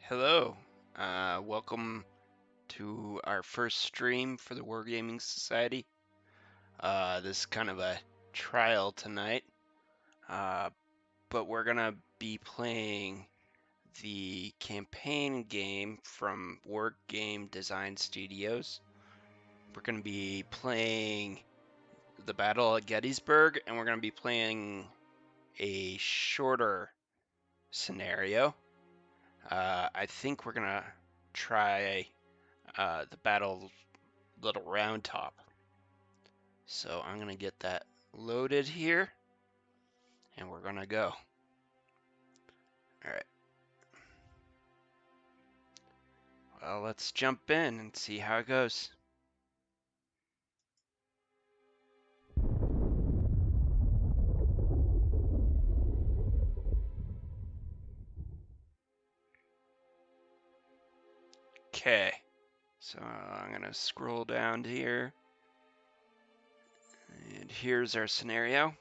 Hello, welcome to our first stream for the Wargaming Society. This is kind of a trial tonight, but we're gonna be playing the campaign game from Wargame Design Studios. We're gonna be playing the Battle at Gettysburg, and we're gonna be playing a shorter scenario. I think we're gonna try the Battle Little Round Top. So I'm gonna get that loaded here, and we're gonna go. All right. Well, let's jump in and see how it goes. Okay. So I'm gonna scroll down here, and here's our scenario.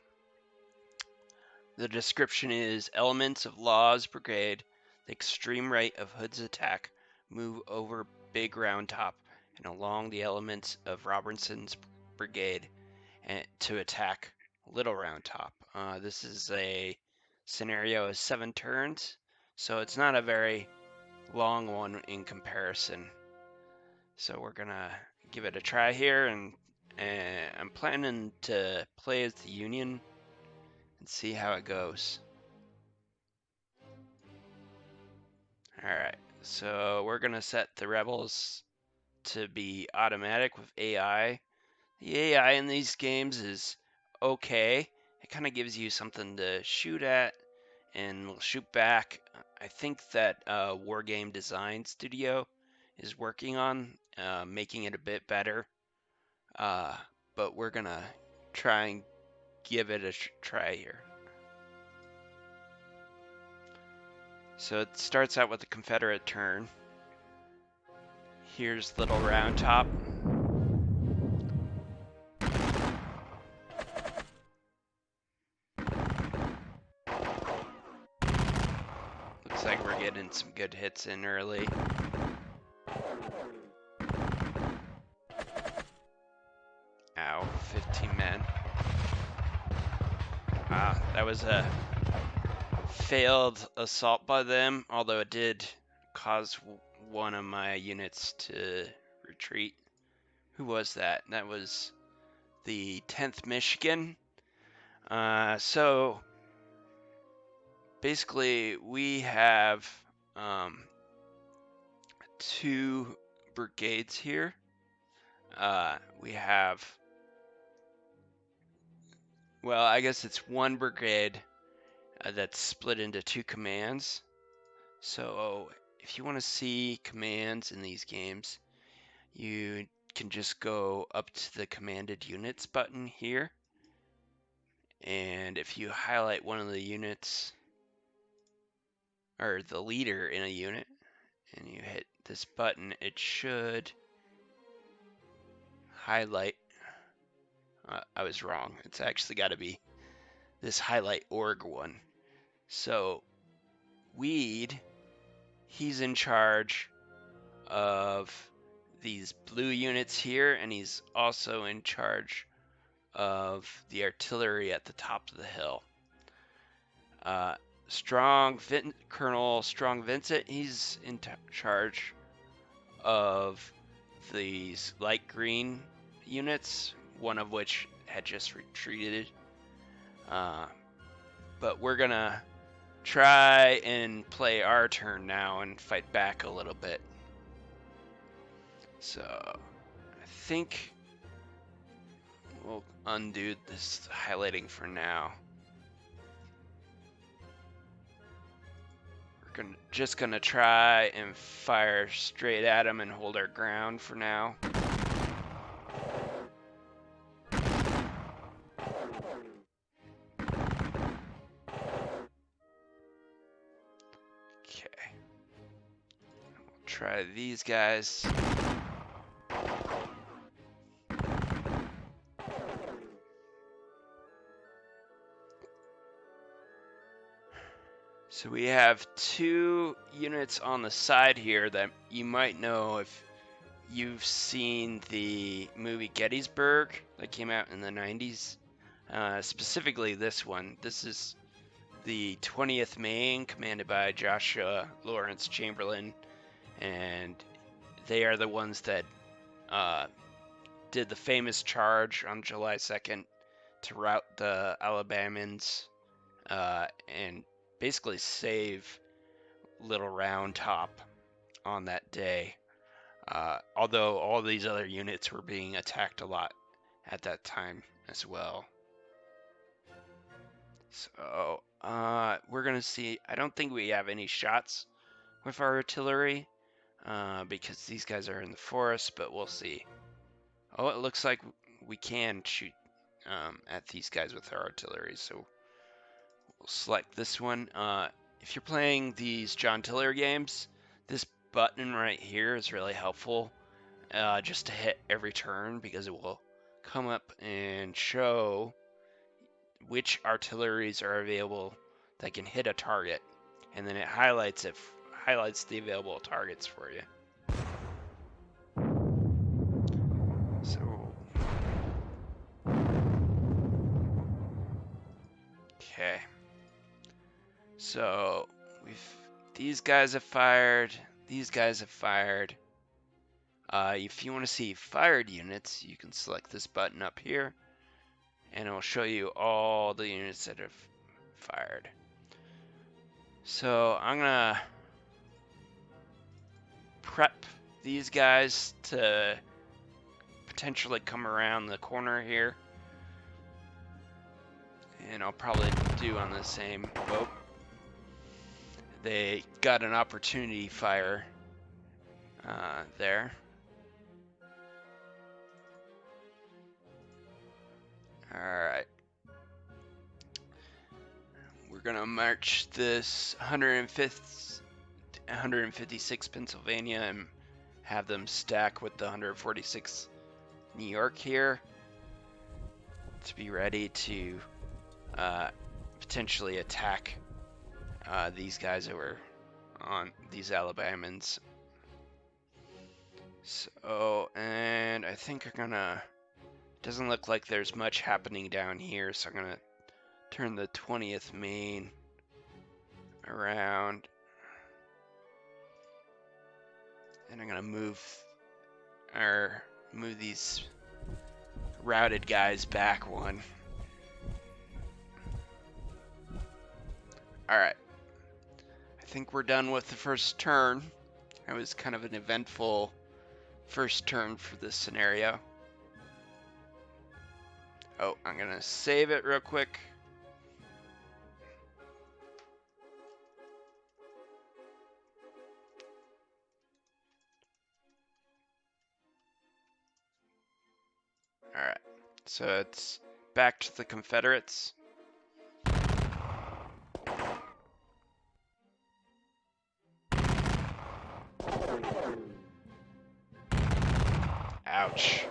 The description is elements of Law's brigade, the extreme right of Hood's attack, move over Big Round Top and along the elements of Robertson's brigade and to attack Little Round Top. This is a scenario of 7 turns, so it's not a very long one in comparison. So we're gonna give it a try here, and I'm planning to play as the Union and see how it goes. Alright, so we're gonna set the rebels to be automatic with AI. The AI in these games is okay. It kind of gives you something to shoot at and will shoot back. I think that Wargame Design Studio is working on making it a bit better. But we're gonna try and give it a try here. So it starts out with the Confederate turn. Here's Little Round Top. Looks like we're getting some good hits in early. Ow, 15 men. That was a failed assault by them, although it did cause one of my units to retreat. Who was that? That was the 10th Michigan. So basically we have 2 brigades here. We have, well, I guess it's 1 brigade that's split into 2 commands. So if you want to see commands in these games, you can just go up to the commanded units button here, and if you highlight one of the units or the leader in a unit and you hit this button, it should highlight. I was wrong. It's actually got to be this highlight org one. So Weed, he's in charge of these blue units here, and he's also in charge of the artillery at the top of the hill. Colonel Strong Vincent, he's in charge of these light green units, one of which had just retreated. But we're gonna try and play our turn now and fight back a little bit. So I think we'll undo this highlighting for now. We're just gonna try and fire straight at him and hold our ground for now. Okay. We'll try these guys. So we have 2 units on the side here that you might know if you've seen the movie Gettysburg that came out in the 90s. Specifically this one. This is the 20th Maine, commanded by Joshua Lawrence Chamberlain, and they are the ones that did the famous charge on July 2nd to rout the Alabamans and basically save Little Round Top on that day. Although all these other units were being attacked a lot at that time as well. So we're gonna see. I don't think we have any shots with our artillery because these guys are in the forest, but we'll see. Oh, it looks like we can shoot at these guys with our artillery, so we'll select this one. If you're playing these John Tiller games, this button right here is really helpful just to hit every turn, because it will come up and show which artilleries are available that can hit a target, and then it highlights the available targets for you. So okay, so these guys have fired, these guys have fired. If you want to see fired units, you can select this button up here, and it will show you all the units that have fired. So I'm gonna prep these guys to potentially come around the corner here, and I'll probably do on the same boat. They got an opportunity fire there. Alright. We're gonna march this 156 Pennsylvania and have them stack with the 146 New York here to be ready to potentially attack these guys over on these Alabamans. So, and I think I'm gonna, doesn't look like there's much happening down here, so I'm gonna turn the 20th Maine around, and I'm gonna move these routed guys back one. Alright, I think we're done with the first turn. It was kind of an eventful first turn for this scenario. Oh, I'm gonna save it real quick. Alright, so it's back to the Confederates. Ouch.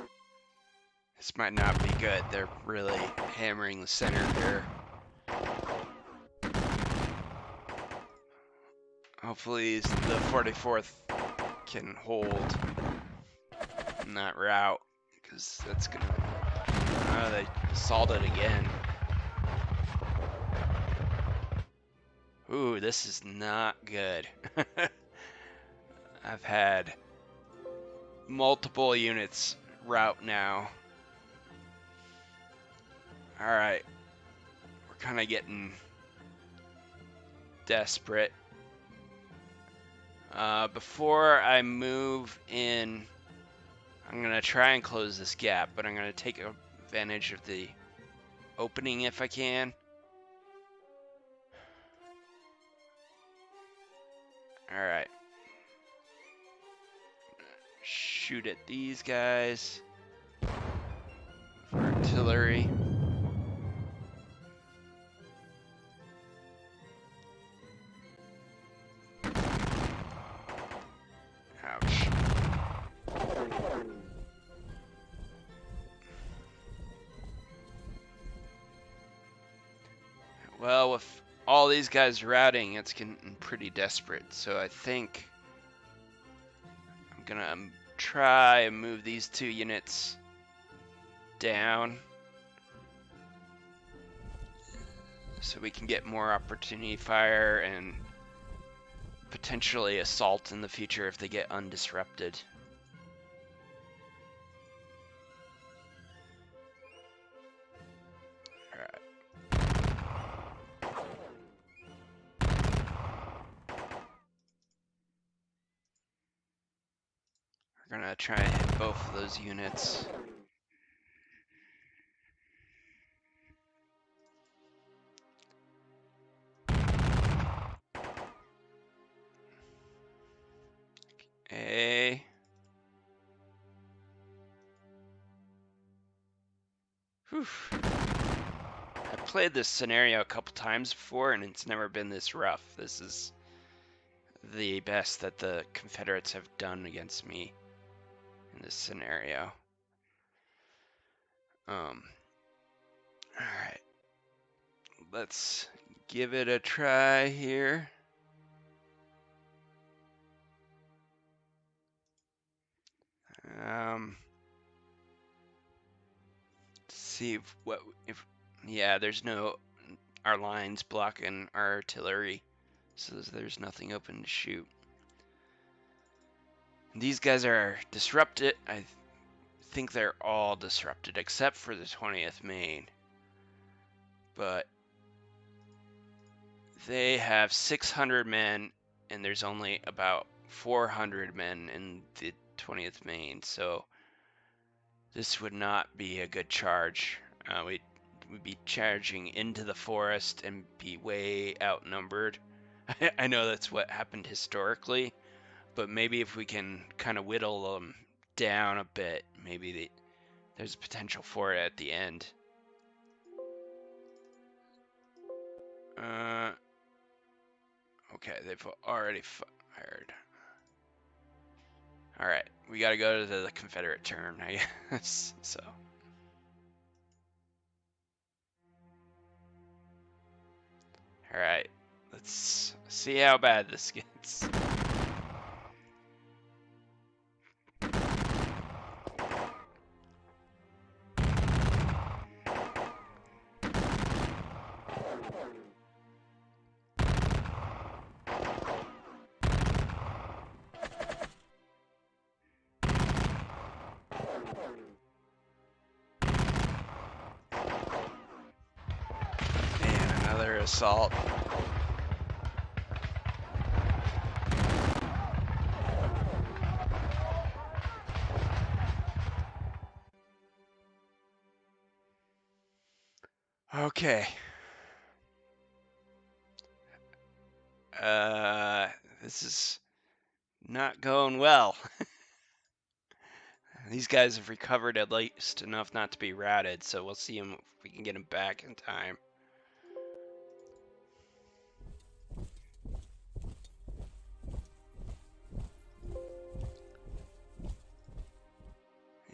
This might not be good. They're really hammering the center here. Hopefully the 44th can hold in that route, because that's gonna... Oh, they assaulted again. Ooh, this is not good. I've had multiple units route now. Alright, we're kind of getting desperate. Before I move in, I'm going to try and close this gap, but I'm going to take advantage of the opening if I can. Alright. Shoot at these guys for artillery. Ouch. Well, with all these guys routing, it's getting pretty desperate. So I think I'm gonna try and move these 2 units down so we can get more opportunity fire and potentially assault in the future if they get undisrupted. We're gonna try and hit both of those units. Okay. Whew. I've played this scenario a couple times before, and it's never been this rough. This is the best that the Confederates have done against me in this scenario. Alright. Let's give it a try here. See if yeah, there's no, our lines blocking our artillery, so there's nothing open to shoot. These guys are disrupted. I think they're all disrupted except for the 20th Maine, but they have 600 men and there's only about 400 men in the 20th Maine, so this would not be a good charge. We'd be charging into the forest and be way outnumbered. I know that's what happened historically, but maybe if we can kind of whittle them down a bit, maybe there's potential for it at the end. Okay, they've already fired. Alright, we gotta go to the Confederate turn, I guess, so. Alright, let's see how bad this gets. And another assault. Okay. This is not going well. These guys have recovered at least enough not to be routed, so we'll see if we can get them back in time.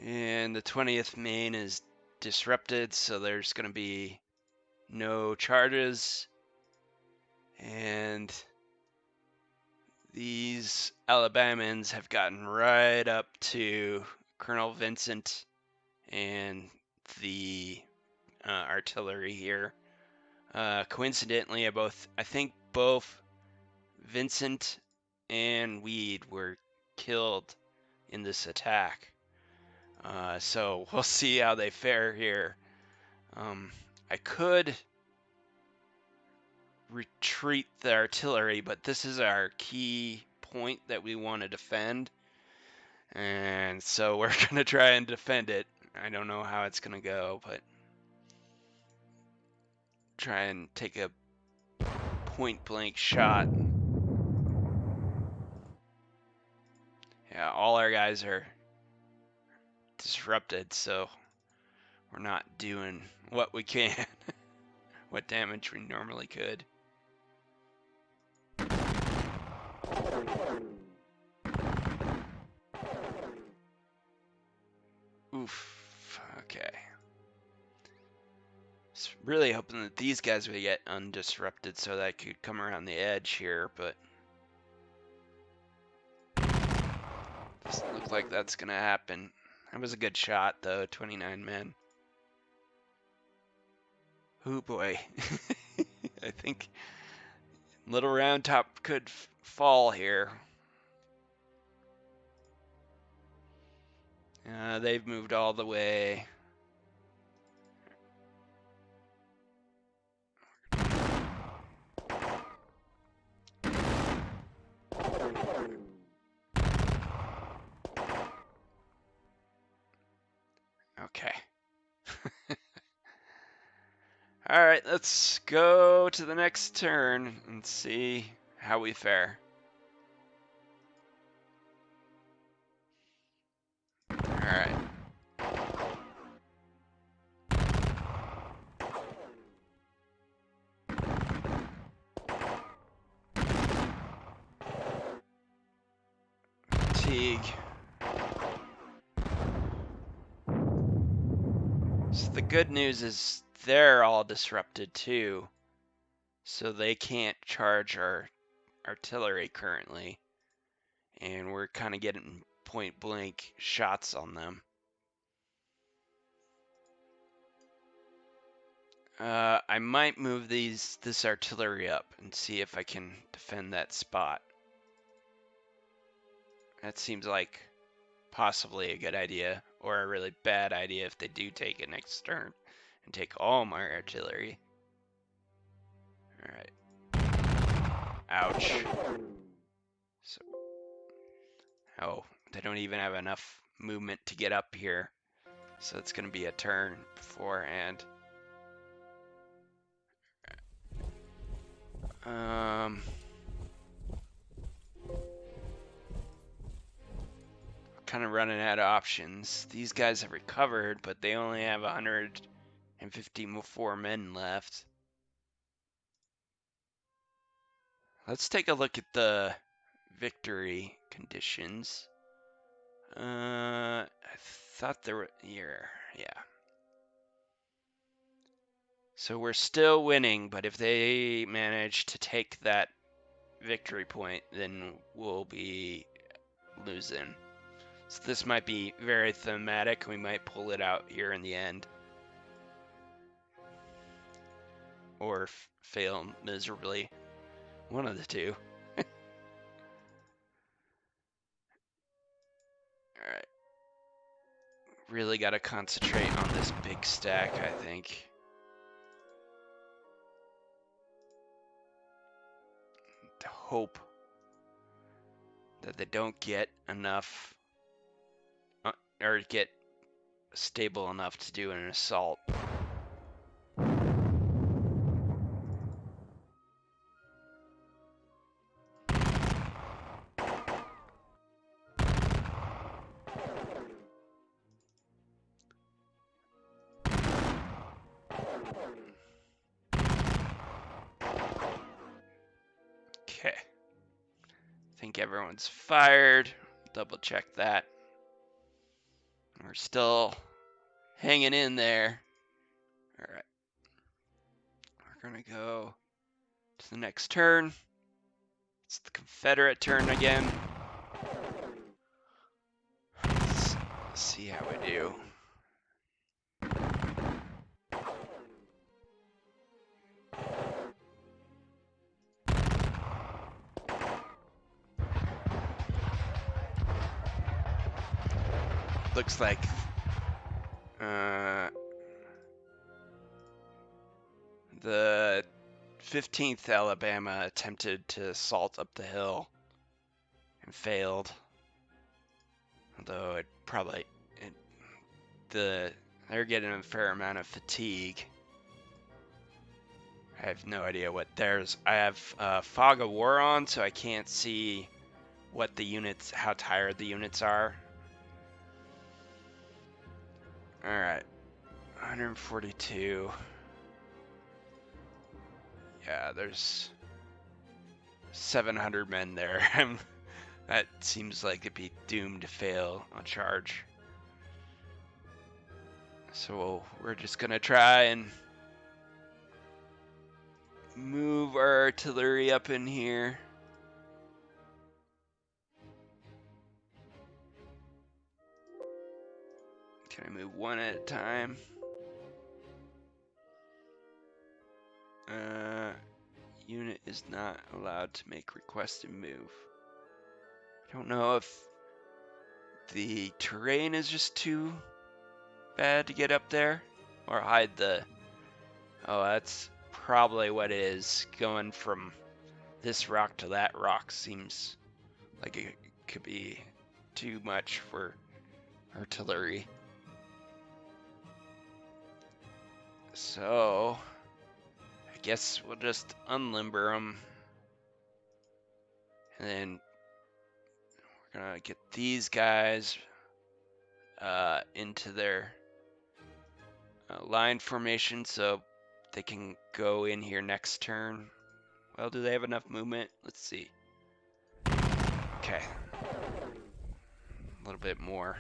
And the 20th Maine is disrupted, so there's going to be no charges. And these Alabamans have gotten right up to Colonel Vincent and the artillery here. Coincidentally, I think both Vincent and Weed were killed in this attack. So we'll see how they fare here. I could retreat the artillery, but this is our key point that we want to defend. And so we're going to try and defend it. I don't know how it's going to go, but try and take a point blank shot. Yeah, all our guys are disrupted, so we're not doing what we can, what damage we normally could. Oof, okay. was really hoping that these guys would get undisrupted so that I could come around the edge here, but doesn't look like that's gonna happen. That was a good shot, though. 29 men. Oh boy. I think Little Round Top could fall here. They've moved all the way. Okay. All right, let's go to the next turn and see how we fare. All right. Fatigue. So the good news is they're all disrupted too, so they can't charge our artillery currently, and we're kind of getting point blank shots on them. I might move this artillery up and see if I can defend that spot. That seems like possibly a good idea, or a really bad idea if they do take it next turn and take all my artillery. Alright. Ouch. So, oh, they don't even have enough movement to get up here. So it's going to be a turn beforehand. Kind of running out of options. These guys have recovered, but they only have 154 men left. Let's take a look at the victory conditions. I thought there were here, yeah. So we're still winning, but if they manage to take that victory point, then we'll be losing. So this might be very thematic. We might pull it out here in the end. Or fail miserably. One of the two. Alright. Really got to concentrate on this big stack, I think. To hope that they don't get enough or get stable enough to do an assault. Okay. I think everyone's fired. Double check that. We're still hanging in there. All right. We're going to go to the next turn. It's the Confederate turn again. Let's see how we do. Looks like the 15th Alabama attempted to assault up the hill and failed. Although they're getting a fair amount of fatigue. I have no idea what theirs. I have Fog of War on, so I can't see what the units, how tired the units are. All right, 142. Yeah, there's 700 men there. That seems like it'd be doomed to fail on charge. So we're just gonna try and move our artillery up in here. Can I move one at a time? Unit is not allowed to make requested move. I don't know if the terrain is just too bad to get up there, or hide the... Oh, that's probably what it is. Going from this rock to that rock seems like it could be too much for artillery. So, I guess we'll just unlimber them. And then we're gonna get these guys into their line formation so they can go in here next turn. Well, do they have enough movement? Let's see. Okay. A little bit more.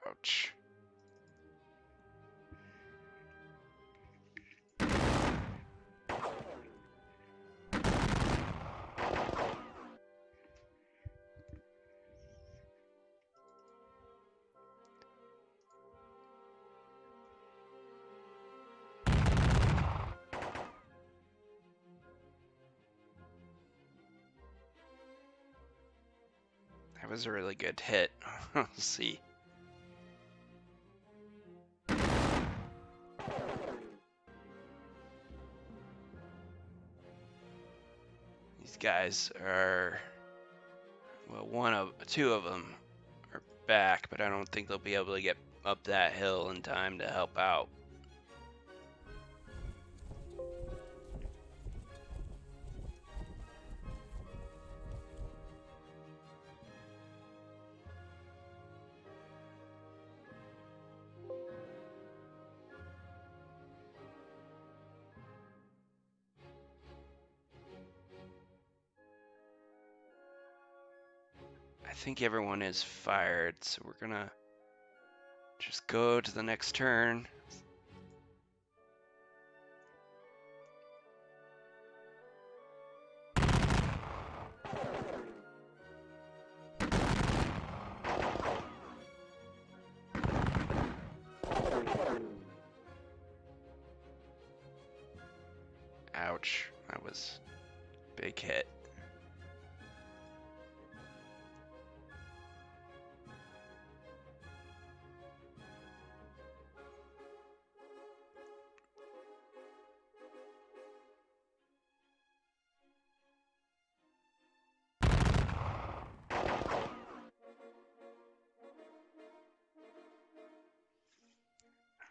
Ouch. That was a really good hit. We'll see. These guys are, well, two of them are back, but I don't think they'll be able to get up that hill in time to help out. I think everyone is fired, so we're gonna just go to the next turn. Ouch, that was a big hit.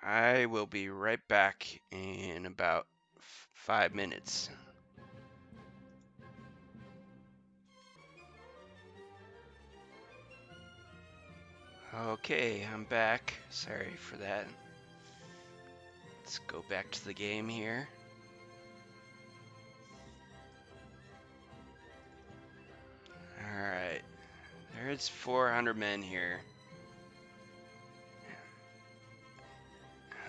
I will be right back in about 5 minutes. Okay, I'm back. Sorry for that. Let's go back to the game here. Alright. There is 400 men here.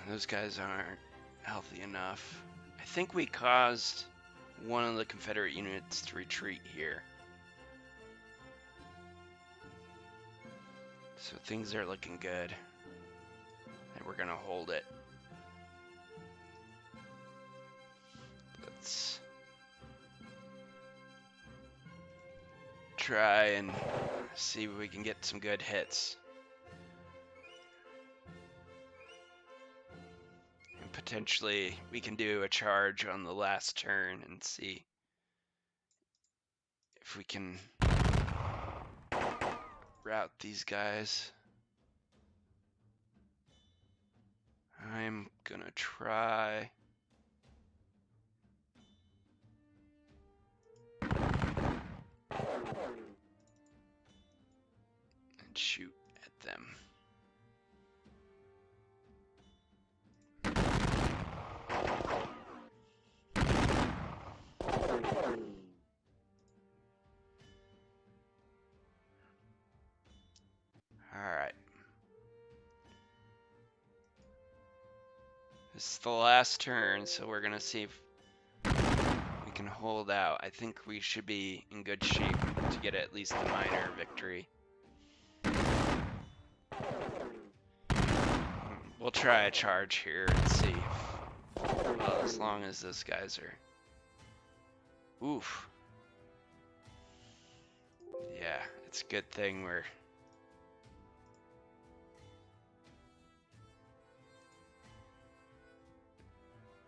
Those guys aren't healthy enough. I think we caused one of the Confederate units to retreat here. So things are looking good. And we're gonna hold it. Let's try and see if we can get some good hits. And potentially we can do a charge on the last turn and see if we can rout these guys. I'm gonna try. And shoot at them. This is the last turn, so we're gonna see if we can hold out. I think we should be in good shape to get at least a minor victory. We'll try a charge here and see. Well, as long as those guys are... Oof. Yeah, it's a good thing we're...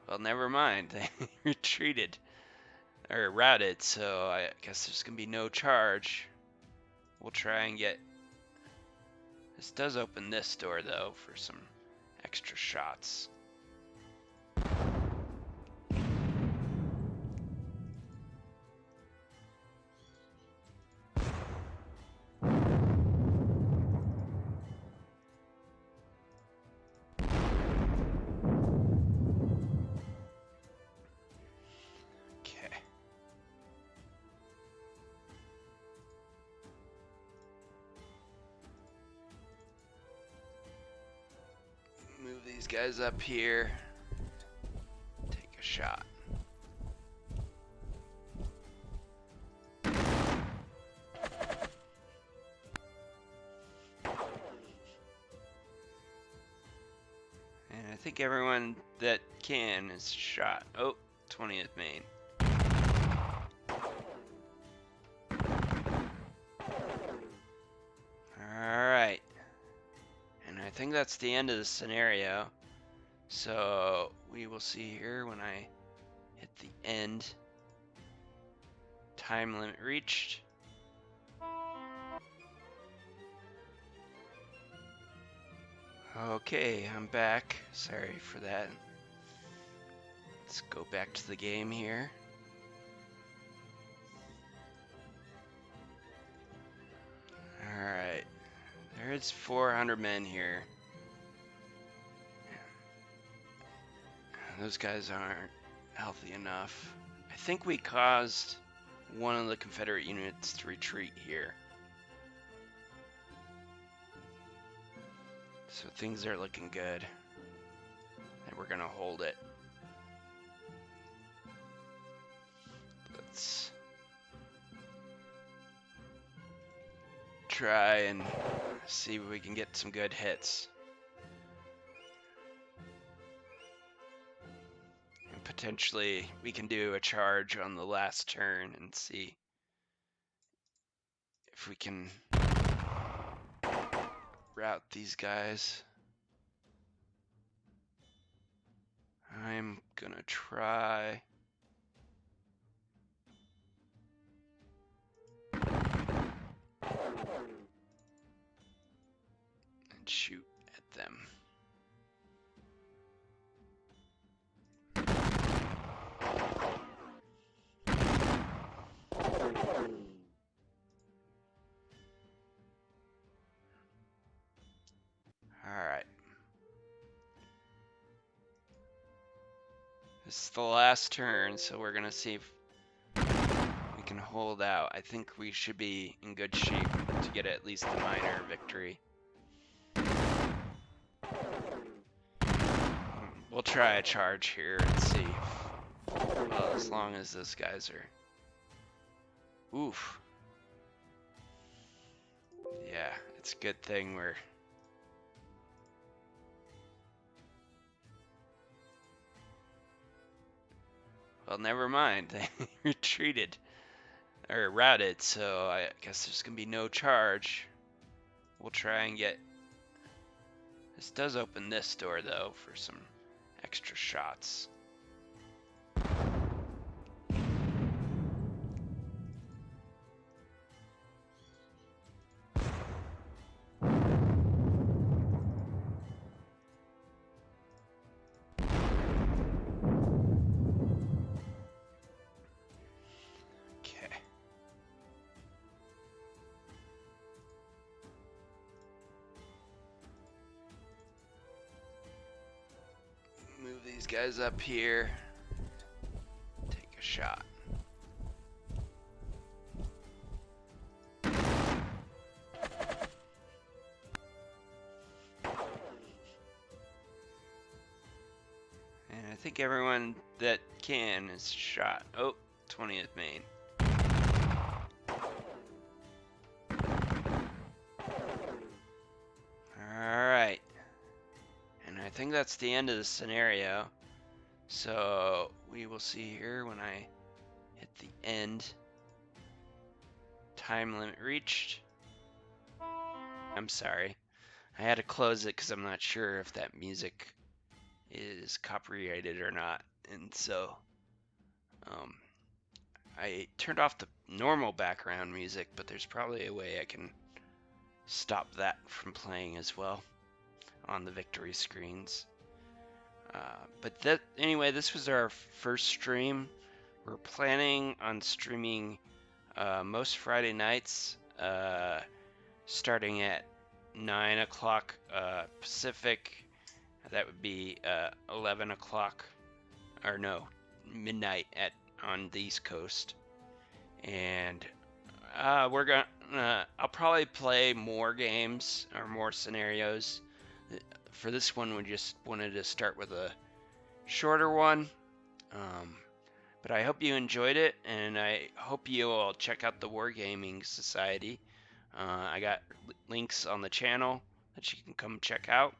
Well, never mind. They retreated. Or routed, so I guess there's gonna be no charge. We'll try and get... This does open this door, though, for some extra shots. Move these guys up here. Take a shot. And I think everyone that can is shot. Oh, 20th Maine. Alright. And I think that's the end of the scenario. So we will see here when I hit the end. Time limit reached. Okay, I'm back. Sorry for that. Let's go back to the game here. Alright. There is 400 men here. Those guys aren't healthy enough. I think we caused one of the Confederate units to retreat here. So things are looking good. And we're gonna hold it. Let's try and see if we can get some good hits. And potentially we can do a charge on the last turn and see if we can rout these guys. I'm gonna try. And shoot at them. Alright. This is the last turn, so we're gonna see if we can hold out. I think we should be in good shape to get at least a minor victory. We'll try a charge here and see. Well, as long as those guys are... Oof. Yeah, it's a good thing we're... Well, never mind. They retreated. Or routed, so I guess there's gonna be no charge. We'll try and get... This does open this door, though, for some extra shots. Move these guys up here. Take a shot. think everyone that can is shot. Oh, 20th Maine. Alright. And I think that's the end of the scenario. So we will see here when I hit the end. Time limit reached. I'm sorry. I had to close it because I'm not sure if that music is copyrighted or not. And so I turned off the normal background music, but there's probably a way I can stop that from playing as well on the victory screens. Anyway, this was our first stream. We're planning on streaming most Friday nights, starting at 9 o'clock Pacific. That would be 11 o'clock, or no, midnight on the East Coast. And I'll probably play more games or more scenarios. For this one, we just wanted to start with a shorter one. But I hope you enjoyed it, and I hope you all check out the Wargaming Society. I got links on the channel that you can come check out,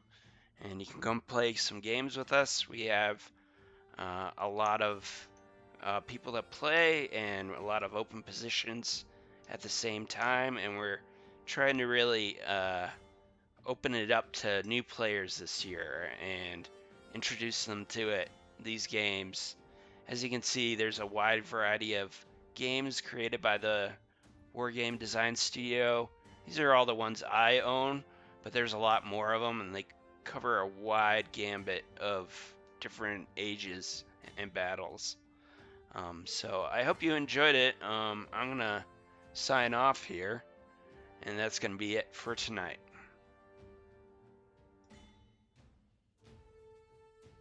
and you can come play some games with us. We have a lot of people that play and a lot of open positions at the same time, and we're trying to really open it up to new players this year and introduce them to these games. As you can see, there's a wide variety of games created by the Wargame Design Studio. These are all the ones I own, but there's a lot more of them, and they cover a wide gambit of different ages and battles. So I hope you enjoyed it. I'm gonna sign off here, and that's gonna be it for tonight.